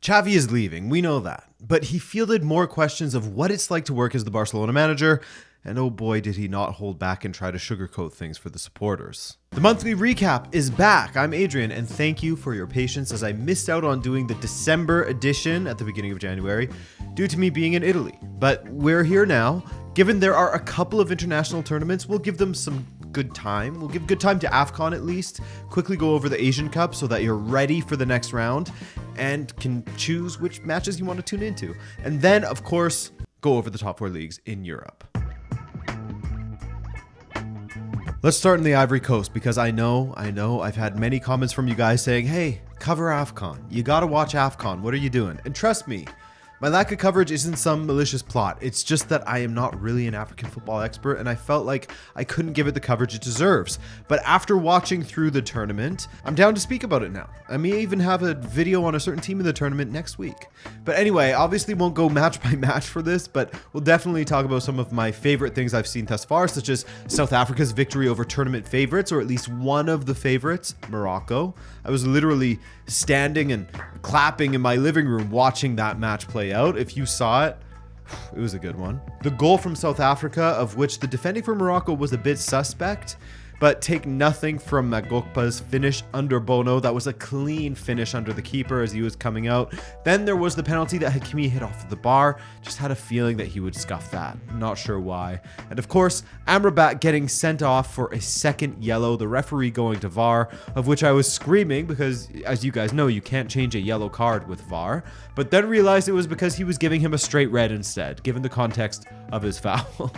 Xavi is leaving, we know that, but he fielded more questions of what it's like to work as the Barcelona manager, and oh boy did he not hold back and try to sugarcoat things for the supporters. The monthly recap is back. I'm Adrian, and thank you for your patience as I missed out on doing the December edition at the beginning of January due to me being in Italy. But we're here now. Given there are a couple of international tournaments, we'll give them some good time. We'll give good time to AFCON at least, quickly go over the Asian Cup so that you're ready for the next round and can choose which matches you want to tune into. And then, of course, go over the top 4 leagues in Europe. Let's start in the Ivory Coast because I know I've had many comments from you guys saying, hey, cover AFCON. You gotta watch AFCON. What are you doing? And trust me, my lack of coverage isn't some malicious plot. It's just that I am not really an African football expert and I felt like I couldn't give it the coverage it deserves. But after watching through the tournament, I'm down to speak about it now. I may even have a video on a certain team in the tournament next week. But anyway, obviously won't go match by match for this, but we'll definitely talk about some of my favorite things I've seen thus far, such as South Africa's victory over tournament favorites, or at least one of the favorites, Morocco. I was literally standing and clapping in my living room watching that match play out. If you saw it, it was a good one. The goal from South Africa, of which the defending for Morocco was a bit suspect, but take nothing from Magokpa's finish under Bono. That was a clean finish under the keeper as he was coming out. Then there was the penalty that Hakimi hit off the bar. Just had a feeling that he would scuff that. Not sure why. And of course, Amrabat getting sent off for a second yellow. The referee going to VAR, of which I was screaming because, as you guys know, you can't change a yellow card with VAR. But then realized it was because he was giving him a straight red instead, given the context of his foul.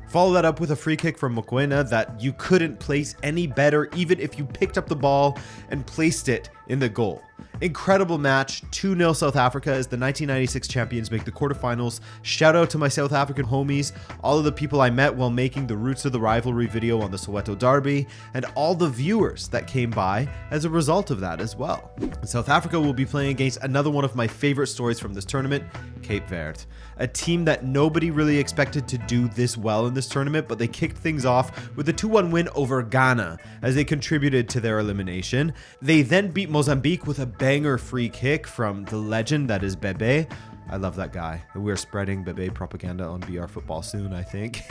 Follow that up with a free kick from Mokoena that you couldn't place any better, even if you picked up the ball and placed it in the goal. Incredible match, 2-0 South Africa as the 1996 champions make the quarterfinals. Shout out to my South African homies, all of the people I met while making the Roots of the Rivalry video on the Soweto Derby, and all the viewers that came by as a result of that as well. South Africa will be playing against another one of my favorite stories from this tournament, Cape Verde. A team that nobody really expected to do this well in this tournament, but they kicked things off with a 2-1 win over Ghana as they contributed to their elimination. They then beat Mozambique with a banger free kick from the legend that is Bebe. I love that guy. We're spreading Bebe propaganda on BR Football soon, I think.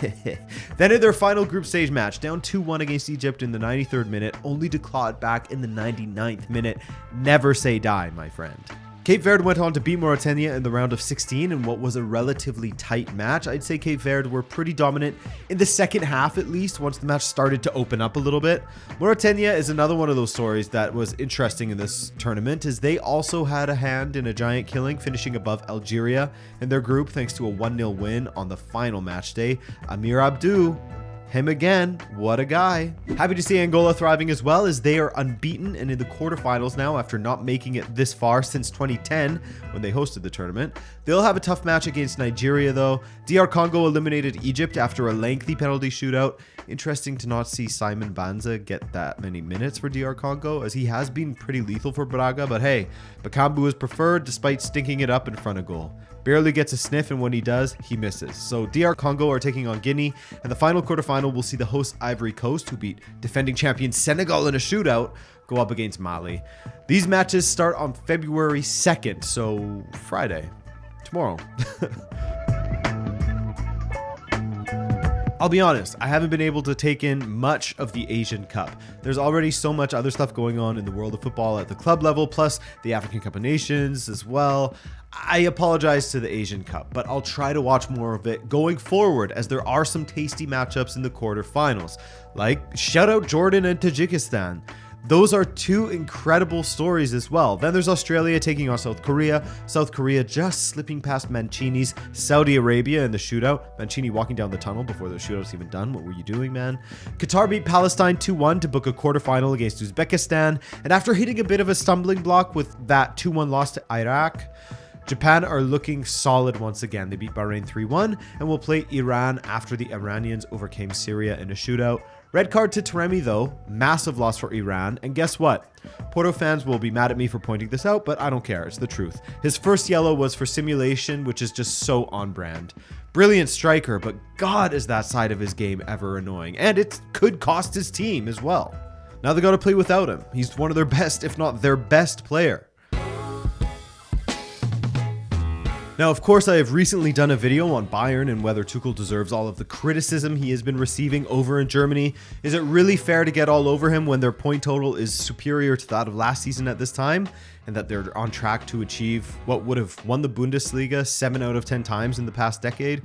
Then in their final group stage match, down 2-1 against Egypt in the 93rd minute, only to claw it back in the 99th minute. Never say die, my friend. Cape Verde went on to beat Mauritania in the round of 16 in what was a relatively tight match. I'd say Cape Verde were pretty dominant in the second half, at least, once the match started to open up a little bit. Mauritania is another one of those stories that was interesting in this tournament, as they also had a hand in a giant killing, finishing above Algeria in their group thanks to a 1-0 win on the final match day. Amir Abdou, him again, what a guy. Happy to see Angola thriving as well, as they are unbeaten and in the quarterfinals now after not making it this far since 2010 when they hosted the tournament. They'll have a tough match against Nigeria though. DR Congo eliminated Egypt after a lengthy penalty shootout. Interesting to not see Simon Banza get that many minutes for DR Congo, as he has been pretty lethal for Braga, but hey, Bakambu is preferred despite stinking it up in front of goal. Barely gets a sniff, and when he does, he misses. So DR Congo are taking on Guinea, and the final quarterfinal will see the host Ivory Coast, who beat defending champion Senegal in a shootout, go up against Mali. These matches start on February 2nd, so Friday, tomorrow. I'll be honest, I haven't been able to take in much of the Asian Cup. There's already so much other stuff going on in the world of football at the club level, plus the African Cup of Nations as well. I apologize to the Asian Cup, but I'll try to watch more of it going forward, as there are some tasty matchups in the quarterfinals. Like, shout out Jordan and Tajikistan. Those are two incredible stories as well. Then there's Australia taking on South Korea. South Korea just slipping past Mancini's Saudi Arabia in the shootout. Mancini walking down the tunnel before the shootout's even done. What were you doing, man? Qatar beat Palestine 2-1 to book a quarterfinal against Uzbekistan. And after hitting a bit of a stumbling block with that 2-1 loss to Iraq, Japan are looking solid once again. They beat Bahrain 3-1 and will play Iran after the Iranians overcame Syria in a shootout. Red card to Taremi though, massive loss for Iran, and guess what? Porto fans will be mad at me for pointing this out, but I don't care, it's the truth. His first yellow was for simulation, which is just so on brand. Brilliant striker, but God is that side of his game ever annoying, and it could cost his team as well. Now they gotta play without him. He's one of their best, if not their best player. Now, of course, I have recently done a video on Bayern and whether Tuchel deserves all of the criticism he has been receiving over in Germany. Is it really fair to get all over him when their point total is superior to that of last season at this time, and that they're on track to achieve what would have won the Bundesliga 7 out of 10 times in the past decade?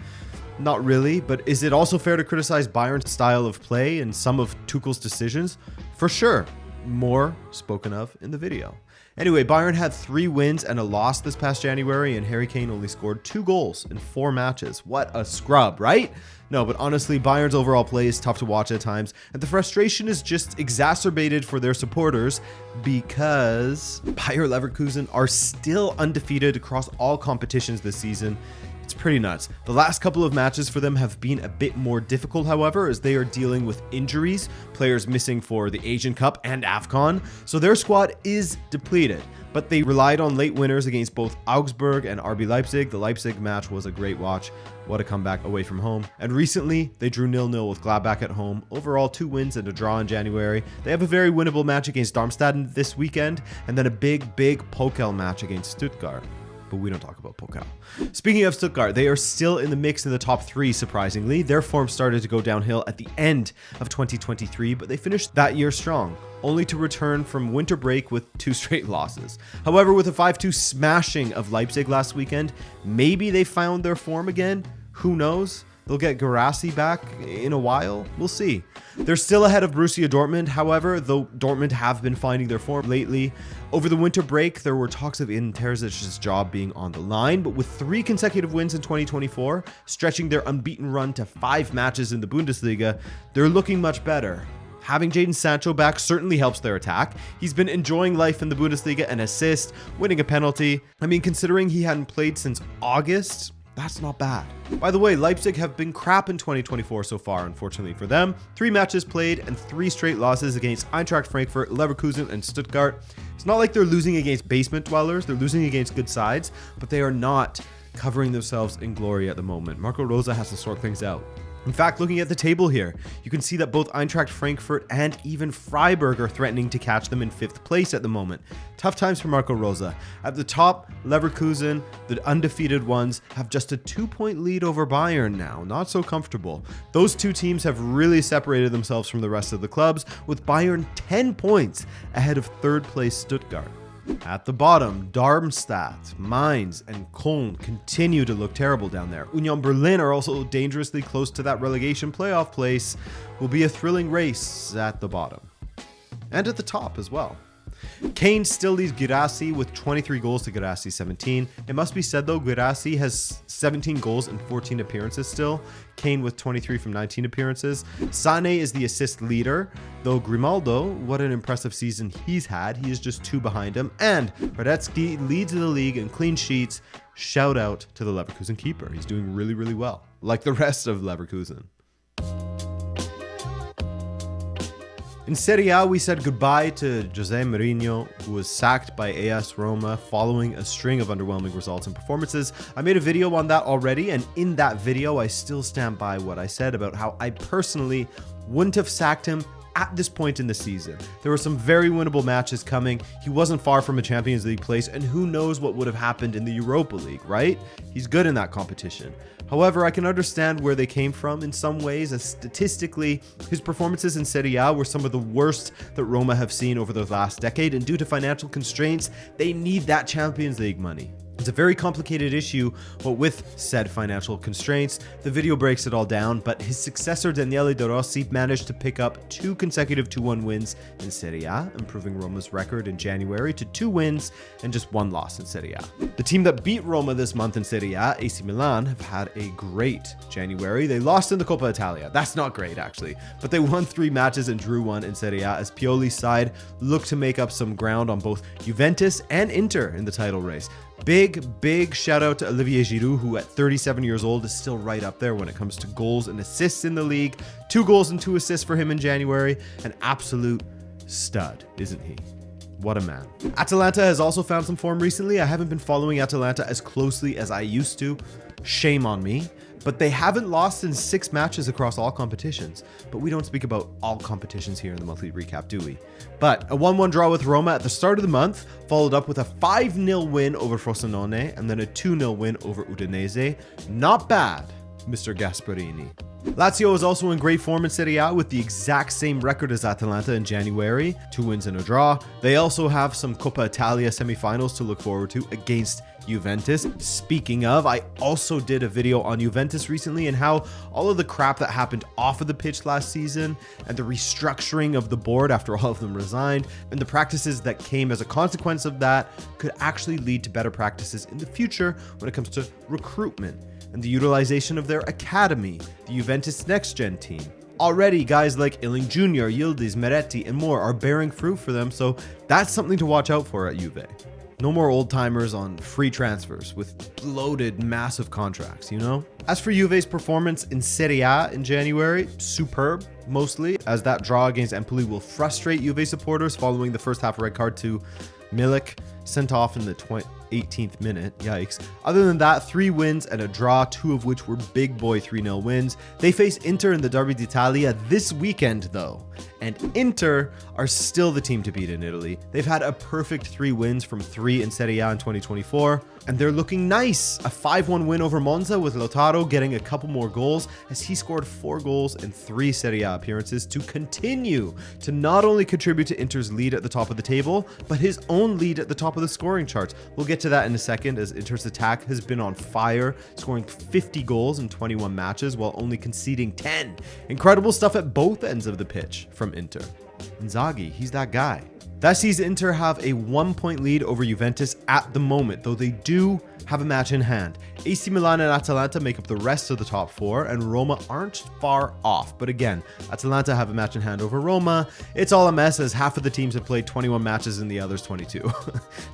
Not really, but is it also fair to criticize Bayern's style of play and some of Tuchel's decisions? For sure. More spoken of in the video. Anyway, Bayern had 3 wins and a loss this past January, and Harry Kane only scored 2 goals in 4 matches. What a scrub, right? No, but honestly, Bayern's overall play is tough to watch at times, and the frustration is just exacerbated for their supporters because Bayer Leverkusen are still undefeated across all competitions this season. It's pretty nuts. The last couple of matches for them have been a bit more difficult, however, as they are dealing with injuries, players missing for the Asian Cup and AFCON, so their squad is depleted. But they relied on late winners against both Augsburg and RB Leipzig. The Leipzig match was a great watch. What a comeback away from home. And recently, they drew 0-0 with Gladbach at home. Overall, 2 wins and a draw in January. They have a very winnable match against Darmstadt this weekend, and then a big Pokal match against Stuttgart. But we don't talk about Pokal. Speaking of Stuttgart, they are still in the mix in the top 3, surprisingly. Their form started to go downhill at the end of 2023, but they finished that year strong, only to return from winter break with 2 straight losses. However, with a 5-2 smashing of Leipzig last weekend, maybe they found their form again. Who knows? They'll get Guirassy back in a while. We'll see. They're still ahead of Borussia Dortmund, however, though Dortmund have been finding their form lately. Over the winter break, there were talks of Edin Terzic's job being on the line, but with 3 consecutive wins in 2024, stretching their unbeaten run to 5 matches in the Bundesliga, they're looking much better. Having Jadon Sancho back certainly helps their attack. He's been enjoying life in the Bundesliga, an assist, winning a penalty. I mean, considering he hadn't played since August, that's not bad. By the way, Leipzig have been crap in 2024 so far, unfortunately for them. 3 matches played and 3 straight losses against Eintracht Frankfurt, Leverkusen, and Stuttgart. It's not like they're losing against basement dwellers. They're losing against good sides, but they are not covering themselves in glory at the moment. Marco Rose has to sort things out. In fact, looking at the table here, you can see that both Eintracht Frankfurt and even Freiburg are threatening to catch them in 5th place at the moment. Tough times for Marco Rose. At the top, Leverkusen, the undefeated ones, have just a 2-point lead over Bayern now. Not so comfortable. Those 2 teams have really separated themselves from the rest of the clubs, with Bayern 10 points ahead of 3rd place Stuttgart. At the bottom, Darmstadt, Mainz, and Köln continue to look terrible down there. Union Berlin are also dangerously close to that relegation playoff place. Will be a thrilling race at the bottom. And at the top as well. Kane still leads Guirassy with 23 goals to Guirassy's 17. It must be said though, Guirassy has 17 goals and 14 appearances still. Kane with 23 from 19 appearances. Sané is the assist leader, though Grimaldo, what an impressive season he's had. He is just 2 behind him. And Radetzky leads the league in clean sheets. Shout out to the Leverkusen keeper. He's doing really, really well, like the rest of Leverkusen. In Serie A, we said goodbye to Jose Mourinho, who was sacked by AS Roma following a string of underwhelming results and performances. I made a video on that already, and in that video, I still stand by what I said about how I personally wouldn't have sacked him at this point in the season. There were some very winnable matches coming. He wasn't far from a Champions League place, and who knows what would have happened in the Europa League, right? He's good in that competition. However, I can understand where they came from in some ways, as statistically, his performances in Serie A were some of the worst that Roma have seen over the last decade, and due to financial constraints, they need that Champions League money. It's a very complicated issue, but with said financial constraints, the video breaks it all down, but his successor Daniele De Rossi managed to pick up 2 consecutive 2-1 wins in Serie A, improving Roma's record in January to 2 wins and just 1 loss in Serie A. The team that beat Roma this month in Serie A, AC Milan, have had a great January. They lost in the Coppa Italia. That's not great, actually, but they won 3 matches and drew 1 in Serie A as Pioli's side looked to make up some ground on both Juventus and Inter in the title race. Big shout out to Olivier Giroud, who at 37 years old is still right up there when it comes to goals and assists in the league. 2 goals and 2 assists for him in January. An absolute stud, isn't he? What a man. Atalanta has also found some form recently. I haven't been following Atalanta as closely as I used to. Shame on me. but they haven't lost in 6 matches across all competitions. But we don't speak about all competitions here in the monthly recap, do we? But a 1-1 draw with Roma at the start of the month, followed up with a 5-0 win over Frosinone, and then a 2-0 win over Udinese. Not bad, Mr. Gasparini. Lazio is also in great form in Serie A with the exact same record as Atalanta in January, 2 wins and a draw. They also have some Coppa Italia semifinals to look forward to against Juventus. Speaking of, I also did a video on Juventus recently and how all of the crap that happened off of the pitch last season and the restructuring of the board after all of them resigned and the practices that came as a consequence of that could actually lead to better practices in the future when it comes to recruitment and the utilization of their academy, the Juventus Next Gen team. Already, guys like Illing Jr., Yildiz, Meretti, and more are bearing fruit for them, so that's something to watch out for at Juve. No more old-timers on free transfers with bloated, massive contracts, you know? As for Juve's performance in Serie A in January, superb, mostly, as that draw against Empoli will frustrate Juve supporters following the first half red card to Milik, sent off in the 18th minute. Yikes. Other than that, 3 wins and a draw, 2 of which were big boy 3-0 wins. They face Inter in the Derby d'Italia this weekend, though. And Inter are still the team to beat in Italy. They've had a perfect 3 wins from 3 in Serie A in 2024, and they're looking nice. A 5-1 win over Monza with Lautaro getting a couple more goals as he scored 4 goals in 3 Serie A appearances to continue to not only contribute to Inter's lead at the top of the table, but his own lead at the top of the scoring charts. We'll get to that in a second as Inter's attack has been on fire, scoring 50 goals in 21 matches while only conceding 10. Incredible stuff at both ends of the pitch from Inter. Inzaghi, he's that guy. That sees Inter have a 1-point lead over Juventus at the moment, though they do have a match in hand. AC Milan and Atalanta make up the rest of the top 4, and Roma aren't far off. But again, Atalanta have a match in hand over Roma. It's all a mess as half of the teams have played 21 matches and the others 22.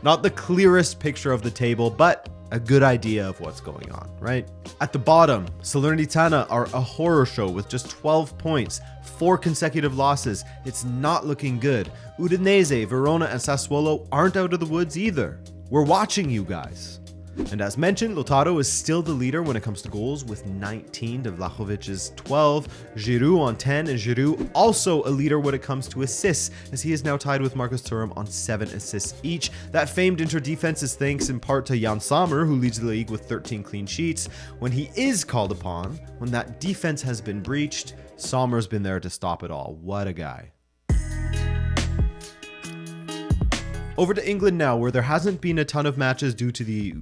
Not the clearest picture of the table, but a good idea of what's going on, right? At the bottom, Salernitana are a horror show with just 12 points, 4 consecutive losses. It's not looking good. Udinese, Verona, and Sassuolo aren't out of the woods either. We're watching you guys. And as mentioned, Lautaro is still the leader when it comes to goals with 19 to Vlahovic's 12. Giroud on 10, and Giroud also a leader when it comes to assists, as he is now tied with Marcus Thuram on 7 assists each. That famed Inter defense is thanks in part to Jan Sommer, who leads the league with 13 clean sheets. When he is called upon, when that defense has been breached, Sommer's been there to stop it all. What a guy. Over to England now, where there hasn't been a ton of matches due to the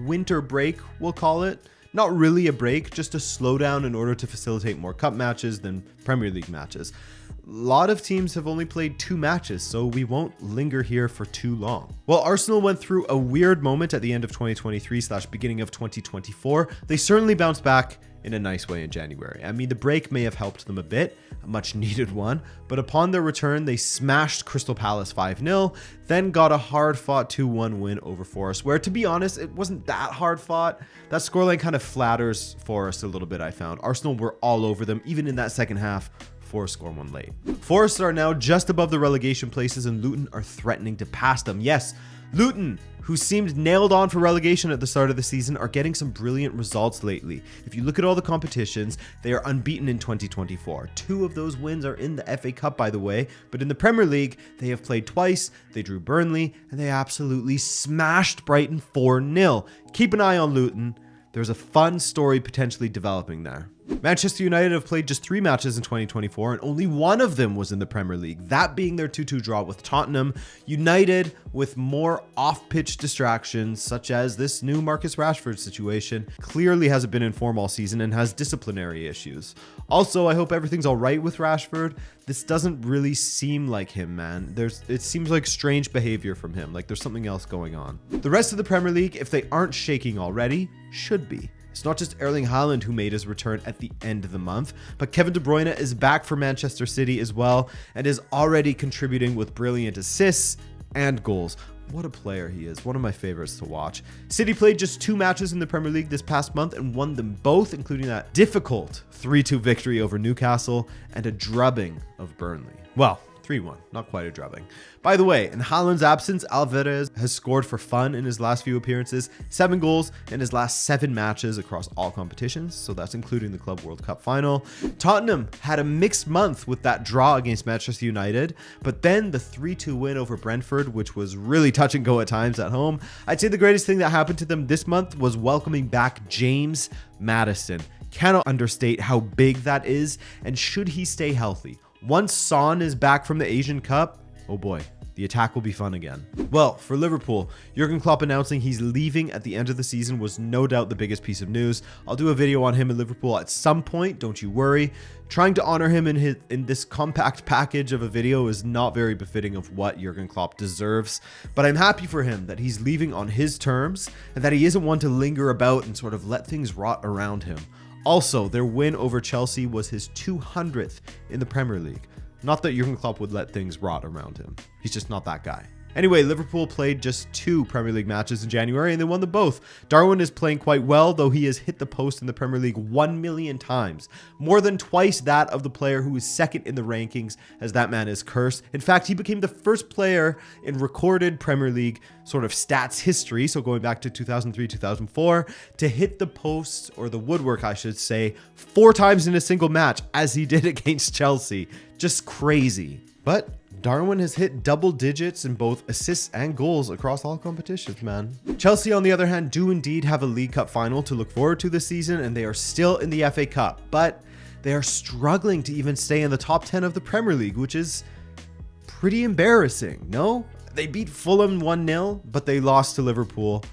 winter break, we'll call it. Not really a break, just a slowdown in order to facilitate more cup matches than Premier League matches. A lot of teams have only played 2 matches, so we won't linger here for too long. While Arsenal went through a weird moment at the end of 2023/beginning of 2024, they certainly bounced back in a nice way in January. I mean, the break may have helped them a bit, a much needed one, but upon their return, they smashed Crystal Palace 5-0, then got a hard-fought 2-1 win over Forest, where, to be honest, it wasn't that hard-fought. That scoreline kind of flatters Forest a little bit, I found. Arsenal were all over them, even in that second half. Forest score 1 late. Forest are now just above the relegation places, and Luton are threatening to pass them. Yes, Luton, who seemed nailed on for relegation at the start of the season, are getting some brilliant results lately. If you look at all the competitions, they are unbeaten in 2024. 2 of those wins are in the FA Cup, by the way, but in the Premier League, they have played twice, they drew Burnley, and they absolutely smashed Brighton 4-0. Keep an eye on Luton. There's a fun story potentially developing there. Manchester United have played just 3 matches in 2024, and only 1 of them was in the Premier League, that being their 2-2 draw with Tottenham. United with more off-pitch distractions, such as this new Marcus Rashford situation, clearly hasn't been in form all season and has disciplinary issues. Also, I hope everything's all right with Rashford. This doesn't really seem like him, man. It seems like strange behavior from him, like there's something else going on. The rest of the Premier League, if they aren't shaking already, should be. It's not just Erling Haaland who made his return at the end of the month, but Kevin De Bruyne is back for Manchester City as well and is already contributing with brilliant assists and goals. What a player he is. One of my favorites to watch. City played just 2 matches in the Premier League this past month and won them both, including that difficult 3-2 victory over Newcastle and a drubbing of Burnley. Well, 3-1, not quite a drubbing. By the way, in Haaland's absence, Alvarez has scored for fun in his last few appearances, 7 goals in his last 7 matches across all competitions, so that's including the Club World Cup final. Tottenham had a mixed month with that draw against Manchester United, but then the 3-2 win over Brentford, which was really touch and go at times at home. I'd say the greatest thing that happened to them this month was welcoming back James Maddison. Cannot understate how big that is, and should he stay healthy. Once Son is back from the Asian Cup, oh boy, the attack will be fun again. Well, for Liverpool, Jurgen Klopp announcing he's leaving at the end of the season was no doubt the biggest piece of news. I'll do a video on him in Liverpool at some point, don't you worry. Trying to honor him in this compact package of a video is not very befitting of what Jurgen Klopp deserves, but I'm happy for him that he's leaving on his terms and that he isn't one to linger about and sort of let things rot around him. Also, their win over Chelsea was his 200th in the Premier League. Not that Jurgen Klopp would let things rot around him. He's just not that guy. Anyway, Liverpool played just 2 Premier League matches in January and they won them both. Darwin is playing quite well, though he has hit the post in the Premier League 1 million times. More than twice that of the player who is second in the rankings, as that man is cursed. In fact, he became the first player in recorded Premier League sort of stats history, so going back to 2003-2004, to hit the post, or the woodwork I should say, 4 times in a single match, as he did against Chelsea. Just crazy. But Darwin has hit double digits in both assists and goals across all competitions, man. Chelsea, on the other hand, do indeed have a League Cup final to look forward to this season, and they are still in the FA Cup, but they are struggling to even stay in the top 10 of the Premier League, which is pretty embarrassing, no? They beat Fulham 1-0, but they lost to Liverpool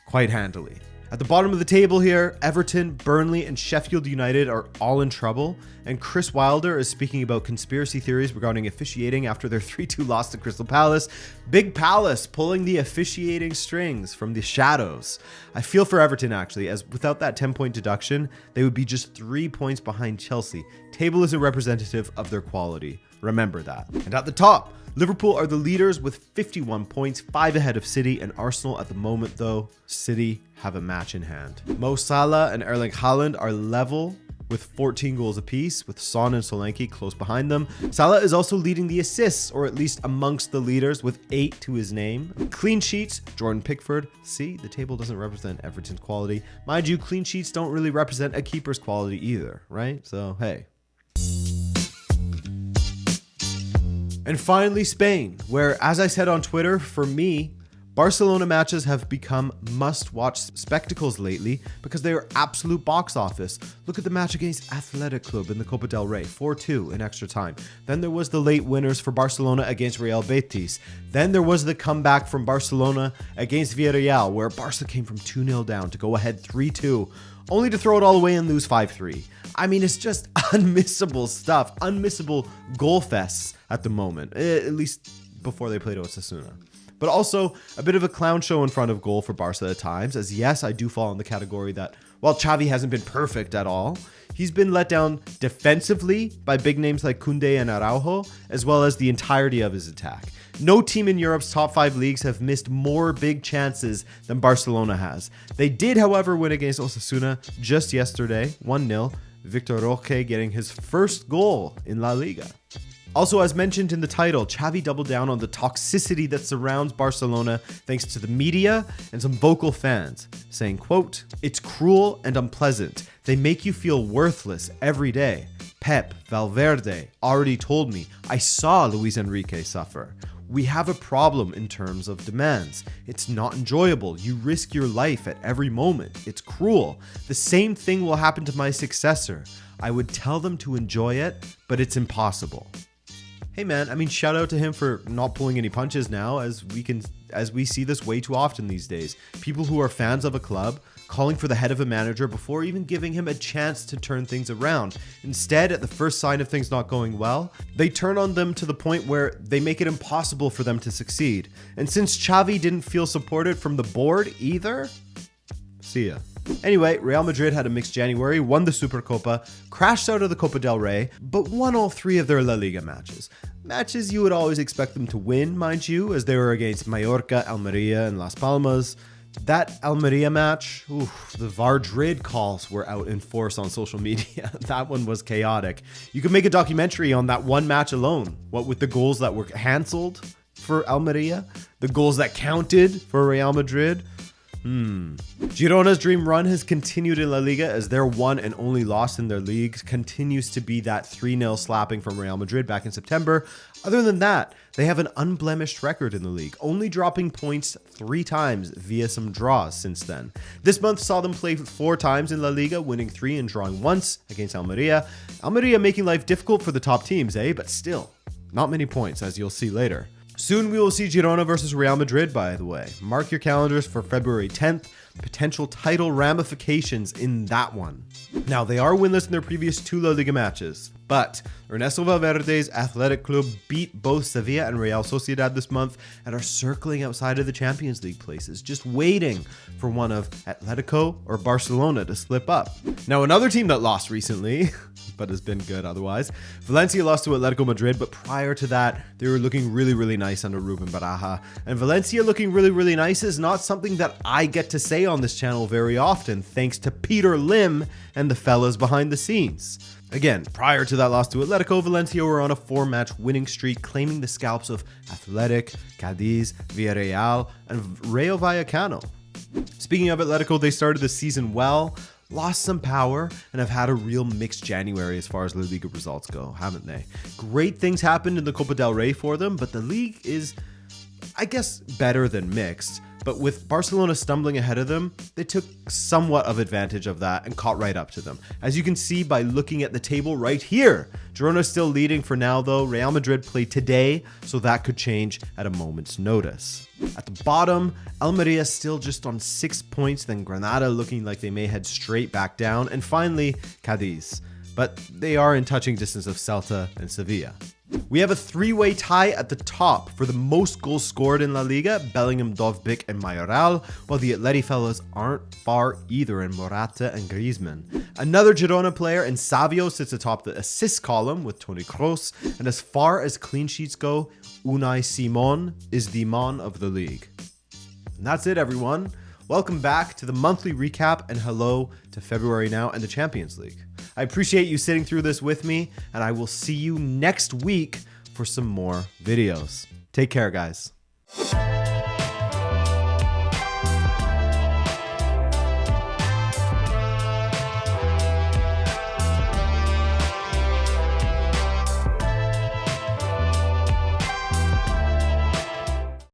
quite handily. At the bottom of the table here, Everton, Burnley, and Sheffield United are all in trouble, and Chris Wilder is speaking about conspiracy theories regarding officiating after their 3-2 loss to Crystal Palace. Big Palace pulling the officiating strings from the shadows. I feel for Everton, actually, as without that 10-point deduction, they would be just 3 points behind Chelsea. Table isn't representative of their quality. Remember that. And at the top, Liverpool are the leaders with 51 points, 5 ahead of City and Arsenal at the moment, though. City have a match in hand. Mo Salah and Erling Haaland are level with 14 goals apiece, with Son and Solanke close behind them. Salah is also leading the assists, or at least amongst the leaders, with 8 to his name. Clean sheets, Jordan Pickford. See, the table doesn't represent Everton's quality. Mind you, clean sheets don't really represent a keeper's quality either, right? So, hey. And finally, Spain, where, as I said on Twitter, for me, Barcelona matches have become must-watch spectacles lately because they are absolute box office. Look at the match against Athletic Club in the Copa del Rey, 4-2 in extra time. Then there was the late winners for Barcelona against Real Betis. Then there was the comeback from Barcelona against Villarreal, where Barca came from 2-0 down to go ahead 3-2, only to throw it all away and lose 5-3. I mean, it's just unmissable stuff, unmissable goal fests at the moment, at least before they played Osasuna. But also a bit of a clown show in front of goal for Barca at times, as yes, I do fall in the category that while Xavi hasn't been perfect at all, he's been let down defensively by big names like Koundé and Araujo, as well as the entirety of his attack. No team in Europe's top 5 leagues have missed more big chances than Barcelona has. They did, however, win against Osasuna just yesterday, 1-0, Victor Roque getting his first goal in LaLiga. Also, as mentioned in the title, Xavi doubled down on the toxicity that surrounds Barcelona thanks to the media and some vocal fans, saying, quote, "It's cruel and unpleasant. They make you feel worthless every day. Pep, Valverde already told me. I saw Luis Enrique suffer. We have a problem in terms of demands. It's not enjoyable. You risk your life at every moment. It's cruel. The same thing will happen to my successor. I would tell them to enjoy it, but it's impossible." Hey man, I mean, shout out to him for not pulling any punches now, as we see this way too often these days. People who are fans of a club calling for the head of a manager before even giving him a chance to turn things around. Instead, at the first sign of things not going well, they turn on them to the point where they make it impossible for them to succeed. And since Xavi didn't feel supported from the board either, see ya. Anyway, Real Madrid had a mixed January, won the Supercopa, crashed out of the Copa del Rey, but won all 3 of their La Liga matches. Matches you would always expect them to win, mind you, as they were against Mallorca, Almeria, and Las Palmas. That Almeria match, the Vardrid calls were out in force on social media. That one was chaotic. You could make a documentary on that one match alone. What with the goals that were cancelled for Almeria, the goals that counted for Real Madrid. Girona's dream run has continued in La Liga as their one and only loss in their league continues to be that 3-0 slapping from Real Madrid back in September. Other than that, they have an unblemished record in the league, only dropping points 3 times via some draws since then. This month saw them play 4 times in La Liga, winning 3 and drawing once against Almeria. Almeria making life difficult for the top teams, but still, not many points, as you'll see later. Soon we will see Girona versus Real Madrid, by the way. Mark your calendars for February 10th. Potential title ramifications in that one. Now, they are winless in their previous 2 La Liga matches, but Ernesto Valverde's Athletic Club beat both Sevilla and Real Sociedad this month and are circling outside of the Champions League places, just waiting for one of Atletico or Barcelona to slip up. Now, another team that lost recently, but has been good otherwise, Valencia lost to Atletico Madrid, but prior to that, they were looking really, really nice under Ruben Baraja. And Valencia looking really, really nice is not something that I get to say on this channel very often, thanks to Peter Lim and the fellas behind the scenes. Again, prior to that loss to Atletico, Valencia were on a 4-match winning streak, claiming the scalps of Athletic, Cadiz, Villarreal, and Rayo Vallecano. Speaking of Atletico, they started the season well, lost some power, and have had a real mixed January as far as La Liga results go, haven't they? Great things happened in the Copa del Rey for them, but the league is, I guess, better than mixed. But with Barcelona stumbling ahead of them, they took somewhat of advantage of that and caught right up to them. As you can see by looking at the table right here, Girona's still leading for now though. Real Madrid play today, so that could change at a moment's notice. At the bottom, Almeria still just on 6 points, then Granada looking like they may head straight back down, and finally Cadiz. But they are in touching distance of Celta and Sevilla. We have a 3-way tie at the top for the most goals scored in La Liga, Bellingham, Dovbyk, and Mayoral, while the Atleti fellas aren't far either in Morata and Griezmann. Another Girona player in Savio sits atop the assist column with Toni Kroos, and as far as clean sheets go, Unai Simon is the man of the league. And that's it, everyone. Welcome back to the monthly recap and hello to February now and the Champions League. I appreciate you sitting through this with me, and I will see you next week for some more videos. Take care, guys.